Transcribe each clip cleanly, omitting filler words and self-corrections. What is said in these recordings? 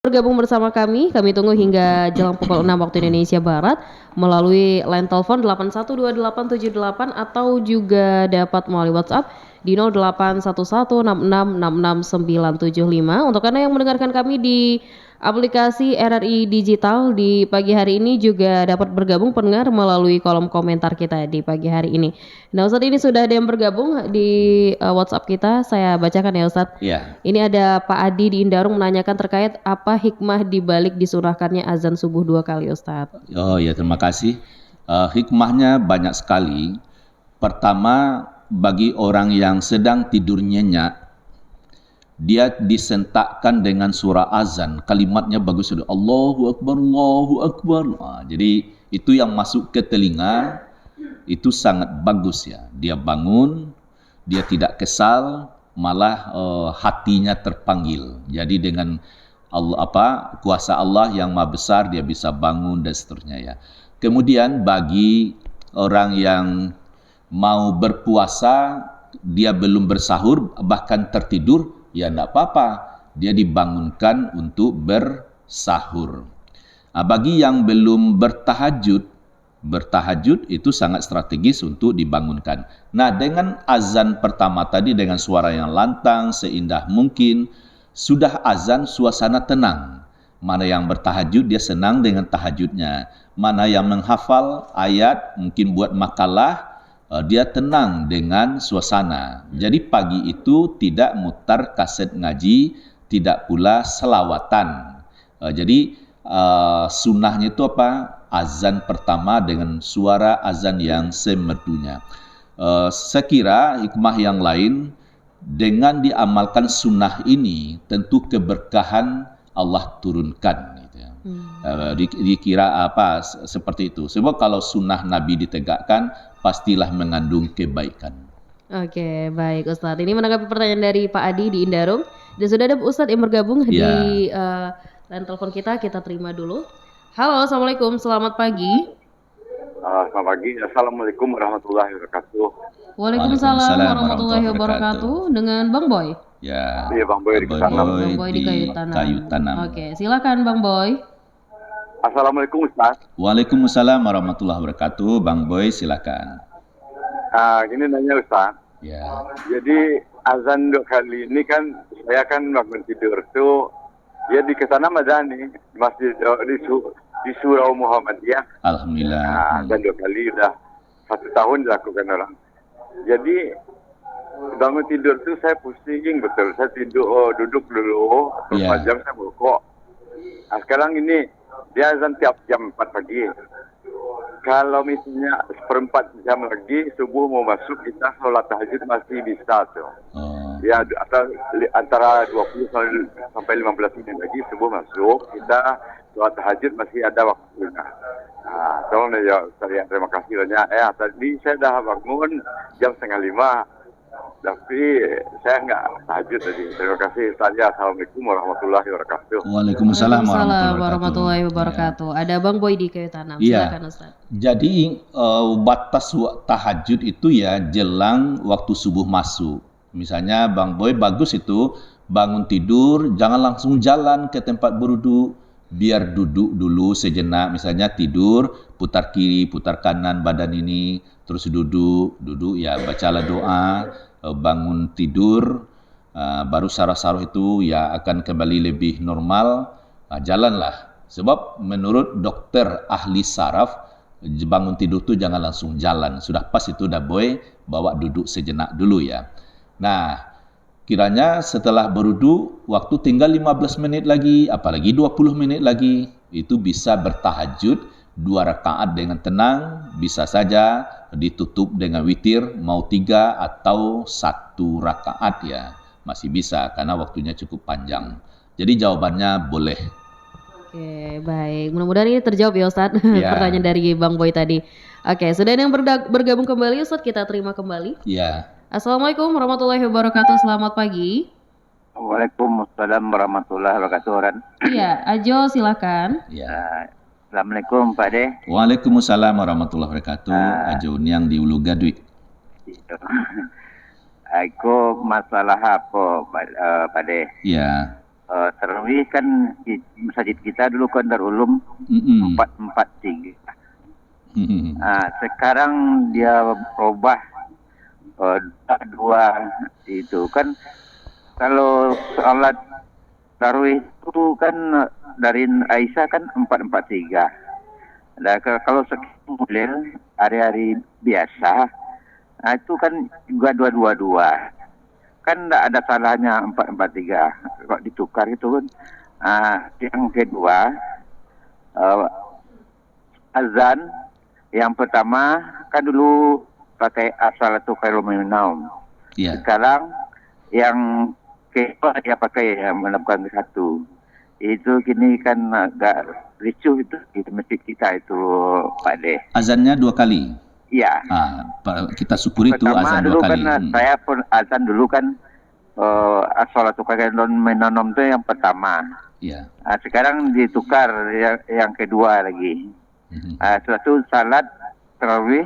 Bergabung bersama kami tunggu hingga jelang pukul 6 waktu Indonesia Barat melalui line telepon 812878 atau juga dapat melalui WhatsApp di 0811666695. Untuk Anda yang mendengarkan kami di aplikasi RRI Digital di pagi hari ini juga dapat bergabung pendengar melalui kolom komentar kita di pagi hari ini. Nah, Ustadz ini sudah ada yang bergabung di WhatsApp kita, saya bacakan ya Ustadz. Iya. Ini ada Pak Adi di Indarung menanyakan terkait apa hikmah dibalik disunahkannya azan subuh 2 kali Ustadz. Oh ya, terima kasih. Hikmahnya banyak sekali. Pertama, bagi orang yang sedang tidur nyenyak, dia disentakkan dengan surah azan. Kalimatnya bagus, Allahu Akbar, Allahu Akbar. Jadi itu yang masuk ke telinga, itu sangat bagus ya. Dia bangun, dia tidak kesal, malah hatinya terpanggil. Jadi dengan kuasa Allah yang maha besar, dia bisa bangun dan seterusnya ya. Kemudian bagi orang yang mau berpuasa, dia belum bersahur, bahkan tertidur, ya tidak apa-apa, dia dibangunkan untuk bersahur. Bagi yang belum bertahajud itu sangat strategis untuk dibangunkan. Nah, dengan azan pertama tadi dengan suara yang lantang, seindah mungkin, sudah azan suasana tenang. Mana yang bertahajud dia senang dengan tahajudnya. Mana yang menghafal ayat mungkin buat makalah, dia tenang dengan suasana. Jadi pagi itu tidak mutar kaset ngaji, tidak pula selawatan. Jadi sunnahnya itu apa? Azan pertama dengan suara azan yang semerdunya. Saya kira hikmah yang lain, dengan diamalkan sunnah ini tentu keberkahan Allah turunkan. Gitu ya. Dikira apa seperti itu. Sebab kalau sunnah Nabi ditegakkan, pastilah mengandung kebaikan. Oke, baik Ustadz. Ini menanggapi pertanyaan dari Pak Adi di Indarung. Dan sudah ada Ustadz yang bergabung di line telepon kita terima dulu. Halo, Assalamualaikum, selamat pagi. Selamat pagi, Assalamualaikum warahmatullahi wabarakatuh. Waalaikumsalam warahmatullahi wabarakatuh. Dengan Bang Boy. Ya. Iya, Bang Boy di Kayu Bang Boy di Kayu Tanam. Oke, silakan Bang Boy. Assalamualaikum Ustaz. Waalaikumsalam warahmatullahi wabarakatuh. Bang Boy silakan. Gini nanya Ustaz. Ya. Jadi azan 2 kali ini kan saya kan bangun tidur tuh dia di kesana Madani masjid di Surau Muhammadiyah. Alhamdulillah. Azan 2 kali udah 1 tahun dilakukan orang. Jadi bangun tidur tuh saya pusing betul. Saya duduk dulu 4 jam saya bongkok. Nah, sekarang ini dia azan tiap jam 4 pagi. Kalau misalnya 1/4 jam lagi subuh mau masuk, kita sholat tahajud masih bisa tuh. Ya antara 20 sampai 15 menit lagi subuh masuk, kita sholat tahajud masih ada waktunya. Tolong ya Ustaz, terima kasih banyak. Tadi saya dah bangun jam 4:30. Tapi saya nggak tahajud tadi. Terima kasih Ustaz. Assalamualaikum warahmatullahi wabarakatuh. Waalaikumsalam warahmatullahi wabarakatuh. Ada Bang Boy di Kayu Tanam. Silakan Ustaz. Jadi batas tahajud itu ya jelang waktu subuh masuk. Misalnya Bang Boy bagus itu bangun tidur jangan langsung jalan ke tempat berwudu. Biar duduk dulu sejenak, misalnya tidur, putar kiri, putar kanan badan ini, terus duduk ya bacalah doa, bangun tidur, baru saraf-saraf itu ya akan kembali lebih normal, jalanlah. Sebab menurut dokter ahli saraf, bangun tidur itu jangan langsung jalan, sudah pas itu dah Boy, bawa duduk sejenak dulu ya. Nah, kiranya setelah berwudu, waktu tinggal 15 menit lagi, apalagi 20 menit lagi, itu bisa bertahajud 2 rakaat dengan tenang, bisa saja ditutup dengan witir, mau 3 atau 1 rakaat ya, masih bisa karena waktunya cukup panjang. Jadi jawabannya boleh. Oke, baik. Mudah-mudahan ini terjawab ya Ustadz, pertanyaan dari Bang Boy tadi. Oke, sudah ada yang bergabung kembali Ustadz, kita terima kembali. Ya. Assalamualaikum warahmatullahi wabarakatuh. Selamat pagi. Waalaikumsalam warahmatullahi wabarakatuh. Iya, Ajo silakan. Ya. Assalamualaikum Pak De. Waalaikumsalam warahmatullahi wabarakatuh. Ajo Uniang di Ulu Gadui. Aku masalah apa Pak De? Ya. tarawih kan masjid kita dulu kan Darul Ulum Mm-mm. 443. Mm-mm. Sekarang dia berubah dua itu kan. Kalau sholat tarawih itu kan dari Aisyah kan 443. Nah, kalau sekian hari-hari biasa, itu kan juga 222. Kan tidak ada salahnya 443. Kalau ditukar itu kan. Yang kedua, azan yang pertama kan dulu pakai as-salatu khairun minan naum. Ya. Sekarang yang kedua dia pakai melakukan satu. Itu kini kan agak ricuh itu di masjid kita itu, Pak De. Azannya 2 kali. Iya. Kita syukuri itu Pertama azan 2 dulu kali. kan saya pun azan dulu kan as-salatu khairun minan naum itu yang pertama. Ya. Sekarang ditukar yang kedua lagi. Suatu salat tarawih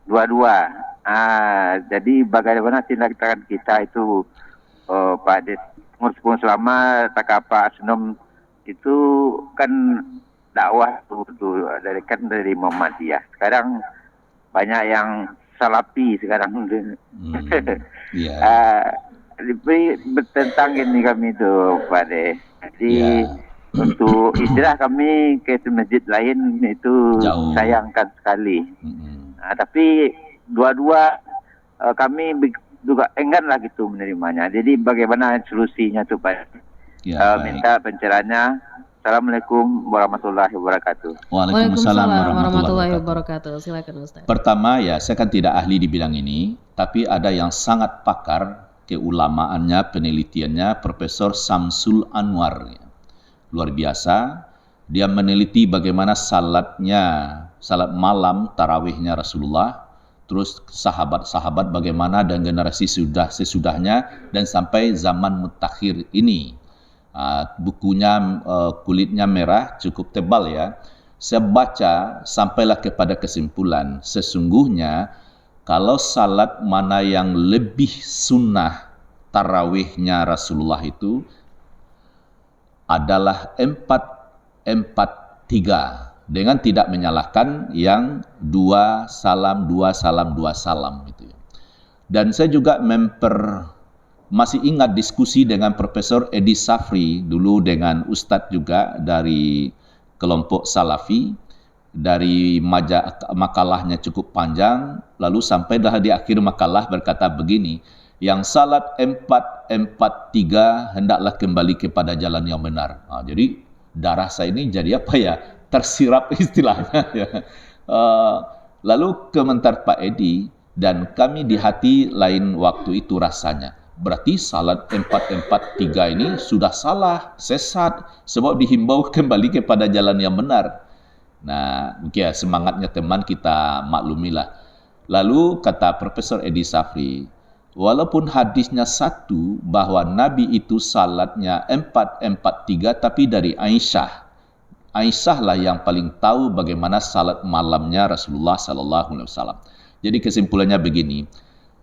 22. Jadi bagaimana tindakan kita itu Pak Des pun selama takapa asnum itu kan dakwah itu dari Muhammadiyah. Sekarang banyak yang salafi sekarang. Ya. Bertentang ini kami itu Pak Des. Jadi untuk hijrah kami ke masjid lain itu Jauh. sayangkan sekali. Tapi dua-dua kami juga enggan lah gitu menerimanya. Jadi bagaimana solusinya tuh Pak? Minta pencerahannya. Assalamualaikum warahmatullahi wabarakatuh. Waalaikumsalam warahmatullahi wabarakatuh. Silakan Ustaz. Pertama ya, saya kan tidak ahli di bidang ini, tapi ada yang sangat pakar keulamaannya, penelitiannya, Profesor Samsul Anwar. Luar biasa. Dia meneliti bagaimana salat malam tarawihnya Rasulullah, terus sahabat-sahabat bagaimana dan generasi sesudahnya dan sampai zaman mutakhir ini. Bukunya kulitnya merah, cukup tebal ya. Saya baca sampailah kepada kesimpulan, sesungguhnya kalau salat mana yang lebih sunnah tarawihnya Rasulullah itu adalah 4-4-3, dengan tidak menyalahkan yang 2 salam gitu ya. Dan saya juga masih ingat diskusi dengan Profesor Edi Safri dulu dengan Ustadz juga dari kelompok Salafi. Dari makalahnya cukup panjang, lalu sampai di akhir makalah berkata begini, yang salat 4-4-3 hendaklah kembali kepada jalan yang benar. Jadi darah saya ini jadi apa ya, tersirap istilahnya ya. Lalu komentar Pak Edi, dan kami di hati lain waktu itu rasanya, berarti salat 4-4-3 ini sudah salah, sesat, sebab dihimbau kembali kepada jalan yang benar. Nah, mungkin semangatnya teman kita maklumilah. Lalu kata Profesor Edi Safri, walaupun hadisnya satu bahwa Nabi itu salatnya 4-4-3 tapi dari Aisyah. Aisyah lah yang paling tahu bagaimana salat malamnya Rasulullah SAW. Jadi kesimpulannya begini,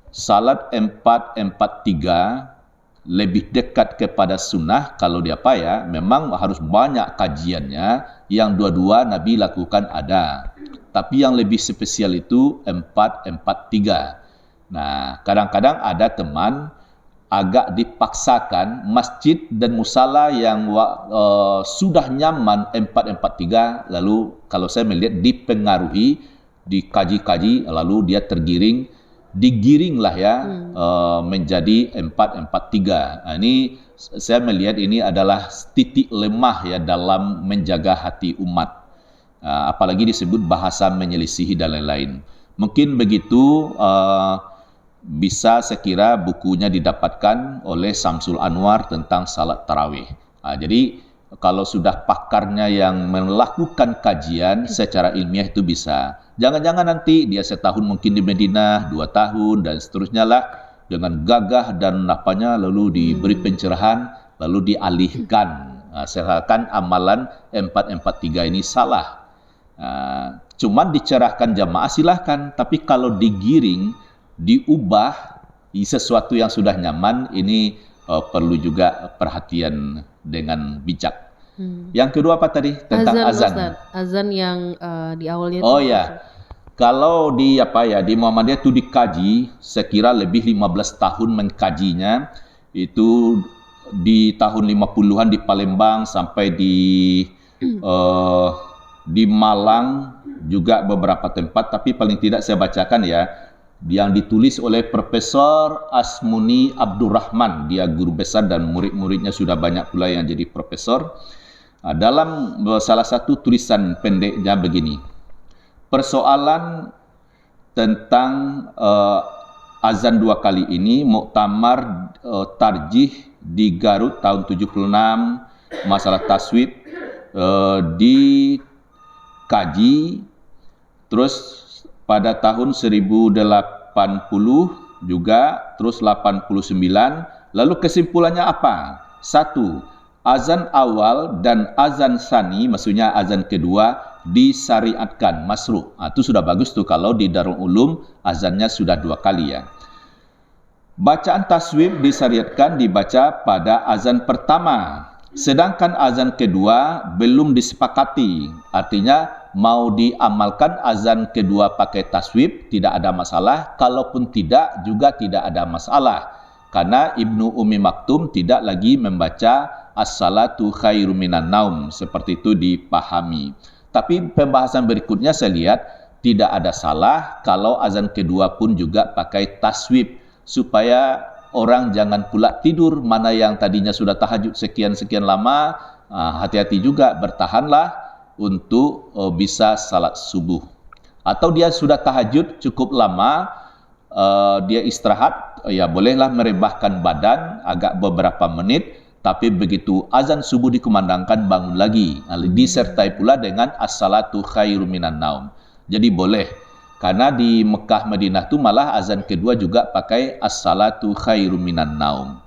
salat 4-4-3 lebih dekat kepada sunnah kalau dia memang harus banyak kajiannya, yang dua-dua Nabi lakukan ada. Tapi yang lebih spesial itu 4-4-3. Nah, kadang-kadang ada teman agak dipaksakan masjid dan musala yang sudah nyaman 4-4-3, lalu kalau saya melihat dipengaruhi, dikaji-kaji, lalu dia digiringlah ya menjadi 4-4-3. Nah, ini saya melihat ini adalah titik lemah ya dalam menjaga hati umat. Apalagi disebut bahasa menyelisihi dan lain-lain. Mungkin begitu. Bisa saya kira bukunya didapatkan oleh Samsul Anwar tentang salat tarawih. Jadi kalau sudah pakarnya yang melakukan kajian secara ilmiah itu bisa. Jangan-jangan nanti dia setahun mungkin di Madinah, 2 tahun dan seterusnya lah, dengan gagah dan lalu diberi pencerahan, lalu dialihkan. Seakan amalan 4-4-3 ini salah. Cuman dicerahkan jamaah silahkan, tapi kalau digiring, diubah sesuatu yang sudah nyaman, ini perlu juga perhatian dengan bijak. Yang kedua apa tadi? Tentang azan. Ustaz. Azan yang di awalnya Oh itu. ya. Kalau di di Muhammadiyah itu dikaji, saya kira lebih 15 tahun mengkajinya. Itu di tahun 50-an di Palembang sampai di Malang juga beberapa tempat, tapi paling tidak saya bacakan ya, yang ditulis oleh Profesor Asmuni Abdurrahman. Dia guru besar dan murid-muridnya sudah banyak pula yang jadi profesor. Dalam salah satu tulisan pendeknya begini, persoalan tentang azan 2 kali ini, Muktamar Tarjih di Garut tahun 76, masalah taswib dikaji, terus pada tahun 1080 juga, terus 89, lalu kesimpulannya apa? 1. Azan awal dan azan sani, maksudnya azan kedua, disyariatkan, masruh. Itu sudah bagus tuh kalau di Darul Ulum azannya sudah 2 kali ya. Bacaan taswib disyariatkan dibaca pada azan pertama, sedangkan azan kedua belum disepakati. Artinya mau diamalkan azan kedua pakai taswib tidak ada masalah, kalaupun tidak juga tidak ada masalah. Karena Ibnu Ummi Maktum tidak lagi membaca as-salatu khairum minan naum, seperti itu dipahami. Tapi pembahasan berikutnya saya lihat tidak ada salah kalau azan kedua pun juga pakai taswib, supaya orang jangan pula tidur, mana yang tadinya sudah tahajud sekian-sekian lama, hati-hati juga, bertahanlah untuk bisa salat subuh. Atau dia sudah tahajud cukup lama, dia istirahat, ya bolehlah merebahkan badan agak beberapa menit, tapi begitu azan subuh dikumandangkan bangun lagi, disertai pula dengan as-salatu khairum minan naum. Jadi boleh, karena di Mekah Madinah itu malah azan kedua juga pakai as-salatu khairum minan naum.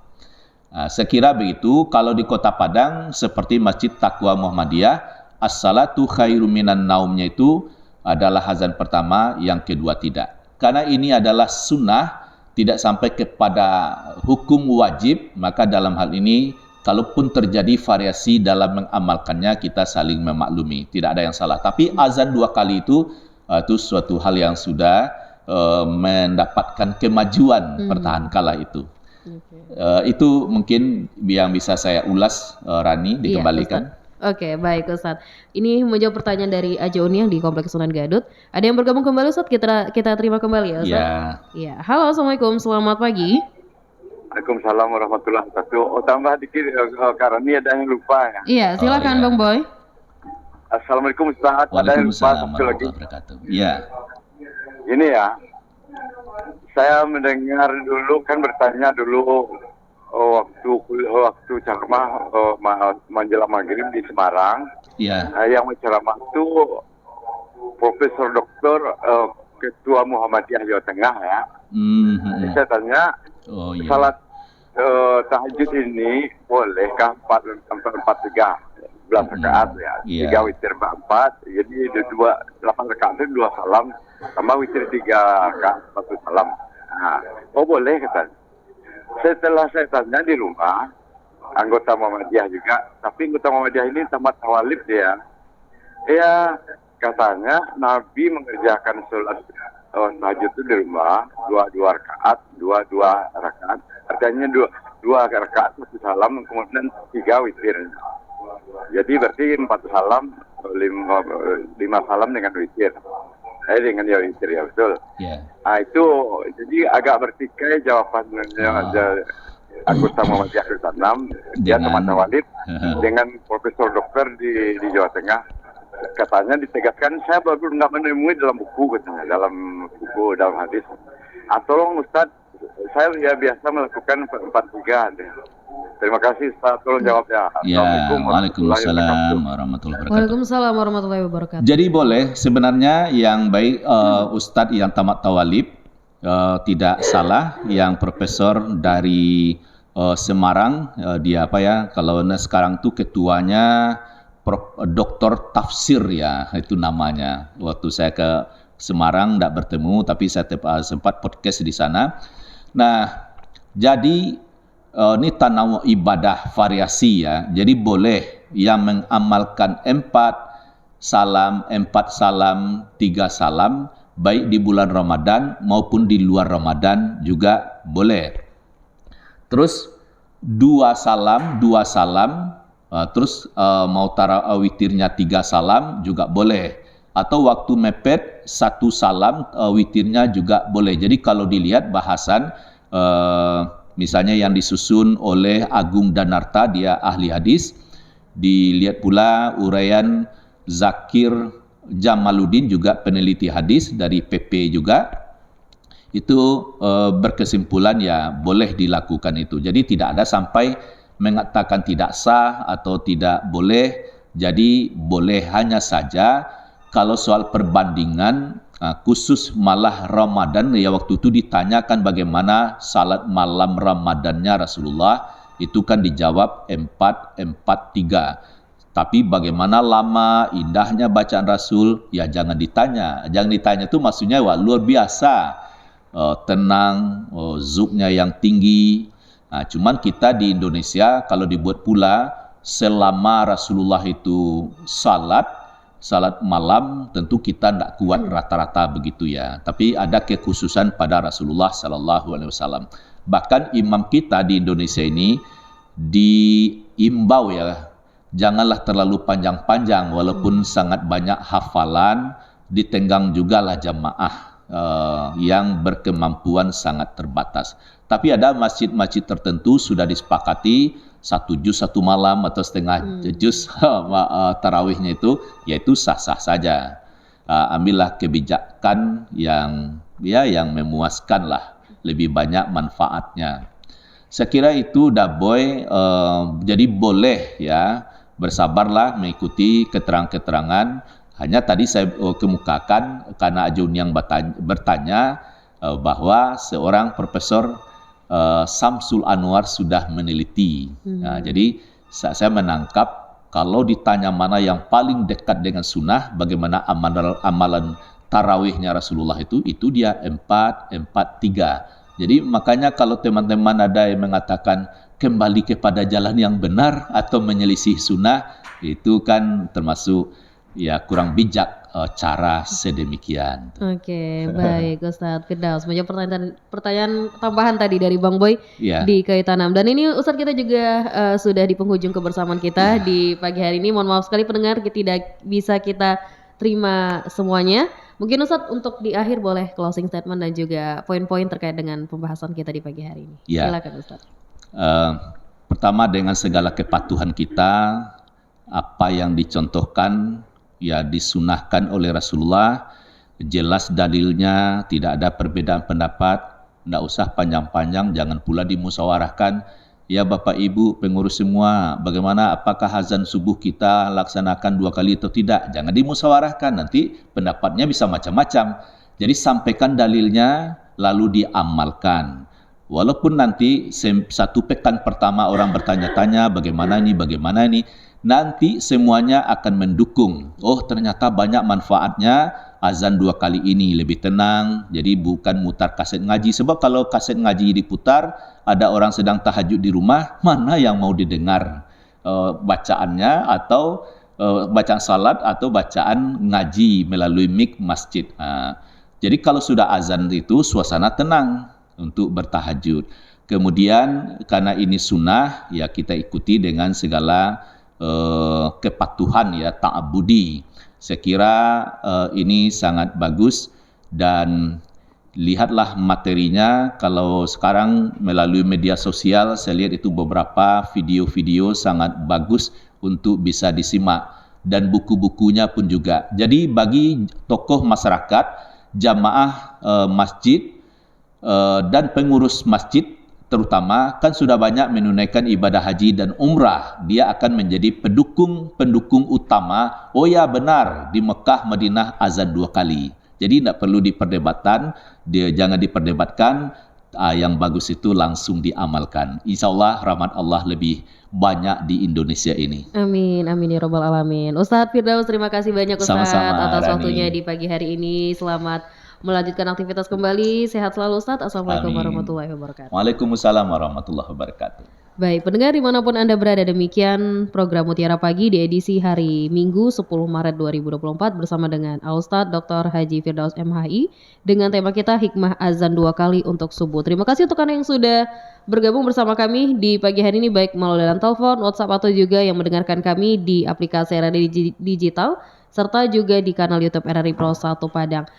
Saya kira begitu. Kalau di Kota Padang seperti Masjid Taqwa Muhammadiyah, as-salatu khairum minan naumnya itu adalah azan pertama, yang kedua tidak. Karena ini adalah sunnah, tidak sampai kepada hukum wajib, maka dalam hal ini kalaupun terjadi variasi dalam mengamalkannya, kita saling memaklumi, tidak ada yang salah. Tapi azan 2 kali itu suatu hal yang sudah mendapatkan kemajuan pertahan kala itu. Itu mungkin yang bisa saya ulas, Rani, dikembalikan. Oke, baik Ustaz. Ini menjawab pertanyaan dari Aja Uni yang di Kompleks Sunan Gadut. Ada yang bergabung kembali Ustaz, kita terima kembali ya Ustaz. Iya. Halo, Assalamualaikum, selamat pagi. Waalaikumsalam warahmatullahi wabarakatuh. Tambah dikit karena ini ada yang lupa ya. Iya, silakan Bang Boy. Assalamualaikum Ustaz. Waalaikumsalam warahmatullahi wabarakatuh. Iya. Ini ya, saya mendengar dulu, kan bertanya dulu waktu ceramah menjelang maghrib di Semarang. Iya. Yang menceramah itu Profesor Doktor Ketua Muhammadiyah Jawa Tengah ya. Saya tanya, salat tahajud ini bolehkah 4-3 rakaat ya? 3 witir 4, jadi 8 rakaat itu 2 salam, tambah witir 3 rakaat 1 salam. Boleh katanya. Setelah saya tanya di rumah, anggota Muhammadiyah juga, tapi anggota Muhammadiyah ini tamat tawalib dia. Ya, katanya Nabi mengerjakan sholat tahajud itu di rumah, 2 rakaat, 2 rakaat. Artinya 2 rakaat 1 salam, kemudian 3 witir. Jadi berarti 4 salam, 5 salam dengan witir. Dengan ya witir ya, betul. Itu jadi agak bertikai jawabannya anggota Muhammadiyah ke-6, dia teman tawalib dengan Profesor Dokter di Jawa Tengah. Katanya ditegaskan, saya baru nggak menemui dalam buku, katanya, dalam hadis. Tolong Ustaz, saya biasa melakukan 4-3. Terima kasih Ustaz, tolong jawab ya. Waalaikumsalam warahmatullahi wabarakatuh. Waalaikumsalam warahmatullahi wabarakatuh. Jadi boleh sebenarnya yang baik Ustadz yang tamat tawalib tidak salah, yang profesor dari Semarang, dia kalau sekarang tuh ketuanya Doktor Tafsir ya, itu namanya. Waktu saya ke Semarang tidak bertemu, tapi saya sempat podcast di sana. Nah, jadi ini tanawwu ibadah variasi ya. Jadi boleh yang mengamalkan 4 salam, 3 salam, baik di bulan Ramadan maupun di luar Ramadan juga boleh. Terus 2 salam, terus mau witirnya 3 salam juga boleh. Atau waktu mepet 1 salam, witirnya juga boleh. Jadi kalau dilihat bahasan, misalnya yang disusun oleh Agung Danarta, dia ahli hadis, dilihat pula uraian Zakir Jamaluddin, juga peneliti hadis dari PP juga, itu berkesimpulan ya boleh dilakukan itu. Jadi tidak ada sampai mengatakan tidak sah atau tidak boleh. Jadi boleh hanya saja kalau soal perbandingan khusus malah Ramadan, ya waktu itu ditanyakan bagaimana salat malam Ramadannya Rasulullah, itu kan dijawab 4-4-3. Tapi bagaimana lama, indahnya bacaan Rasul, ya jangan ditanya. Jangan ditanya itu maksudnya wah luar biasa, tenang, zuknya yang tinggi. Nah, cuman kita di Indonesia kalau dibuat pula selama Rasulullah itu salat malam, tentu kita tidak kuat rata-rata begitu ya. Tapi ada kekhususan pada Rasulullah SAW. Bahkan imam kita di Indonesia ini diimbau ya, janganlah terlalu panjang-panjang, walaupun sangat banyak hafalan, ditenggang jugalah jamaah yang berkemampuan sangat terbatas. Tapi ada masjid-masjid tertentu sudah disepakati 1 juz 1 malam atau setengah juz tarawihnya itu, yaitu sah-sah saja. Ambillah kebijakan yang memuaskan lah, lebih banyak manfaatnya. Saya kira itu dah boy, jadi boleh ya, bersabarlah mengikuti keterangan-keterangan. Hanya tadi saya kemukakan karena Ajun yang bertanya bahwa seorang Profesor Samsul Anwar sudah meneliti. Nah, jadi saya menangkap kalau ditanya mana yang paling dekat dengan sunnah, bagaimana amalan tarawihnya Rasulullah itu dia 4-4-3. Jadi makanya kalau teman-teman ada yang mengatakan kembali kepada jalan yang benar atau menyelisih sunnah, itu kan termasuk ya kurang bijak cara sedemikian. Oke, baik Ustadz Firdaus. Menjawab pertanyaan tambahan tadi dari Bang Boy di Kayu Tanam. Dan ini Ustadz kita juga sudah di penghujung kebersamaan kita di pagi hari ini. Mohon maaf sekali pendengar tidak bisa kita terima semuanya. Mungkin Ustadz untuk di akhir boleh closing statement dan juga poin-poin terkait dengan pembahasan kita di pagi hari ini. Silakan Ustadz. Pertama, dengan segala kepatuhan kita, apa yang dicontohkan ya disunahkan oleh Rasulullah, jelas dalilnya, tidak ada perbedaan pendapat, tidak usah panjang-panjang, jangan pula dimusyawarahkan. Ya Bapak Ibu pengurus semua, bagaimana, apakah azan subuh kita laksanakan 2 kali atau tidak? Jangan dimusyawarahkan, nanti pendapatnya bisa macam-macam. Jadi sampaikan dalilnya lalu diamalkan. Walaupun nanti 1 pekan pertama orang bertanya-tanya bagaimana ini, nanti semuanya akan mendukung. Oh ternyata banyak manfaatnya azan 2 kali ini, lebih tenang, jadi bukan mutar kaset ngaji. Sebab kalau kaset ngaji diputar, ada orang sedang tahajud di rumah, mana yang mau didengar bacaannya, atau bacaan salat atau bacaan ngaji melalui mic masjid. Jadi kalau sudah azan itu suasana tenang untuk bertahajud. Kemudian karena ini sunnah, ya kita ikuti dengan segala kepatuhan ya, ta'abudi. Saya kira ini sangat bagus, dan lihatlah materinya. Kalau sekarang melalui media sosial saya lihat itu beberapa video-video sangat bagus untuk bisa disimak, dan buku-bukunya pun juga. Jadi bagi tokoh masyarakat, jamaah masjid dan pengurus masjid terutama, kan sudah banyak menunaikan ibadah haji dan umrah, dia akan menjadi pendukung utama. Oh ya benar, di Mekah Madinah azan 2 kali. Jadi tidak perlu diperdebatkan, jangan diperdebatkan. Yang bagus itu langsung diamalkan. Insya Allah rahmat Allah lebih banyak di Indonesia ini. Amin, amin ya robbal alamin. Ustadz Firdaus, terima kasih banyak Ustadz atas waktunya di pagi hari ini. Selamat melanjutkan aktivitas kembali. Sehat selalu Ustadz. Assalamualaikum Amin. warahmatullahi wabarakatuh. Waalaikumsalam warahmatullahi wabarakatuh. Baik, pendengar dimanapun Anda berada, demikian program Mutiara Pagi di edisi hari Minggu 10 Maret 2024 bersama dengan Al-Ustadz Dr. Haji Firdaus MHI dengan tema kita Hikmah Azan 2 kali untuk subuh. Terima kasih untuk Anda yang sudah bergabung bersama kami di pagi hari ini baik melalui telepon, WhatsApp atau juga yang mendengarkan kami di aplikasi RRI Digital serta juga di kanal YouTube RRI Pro 1 Padang.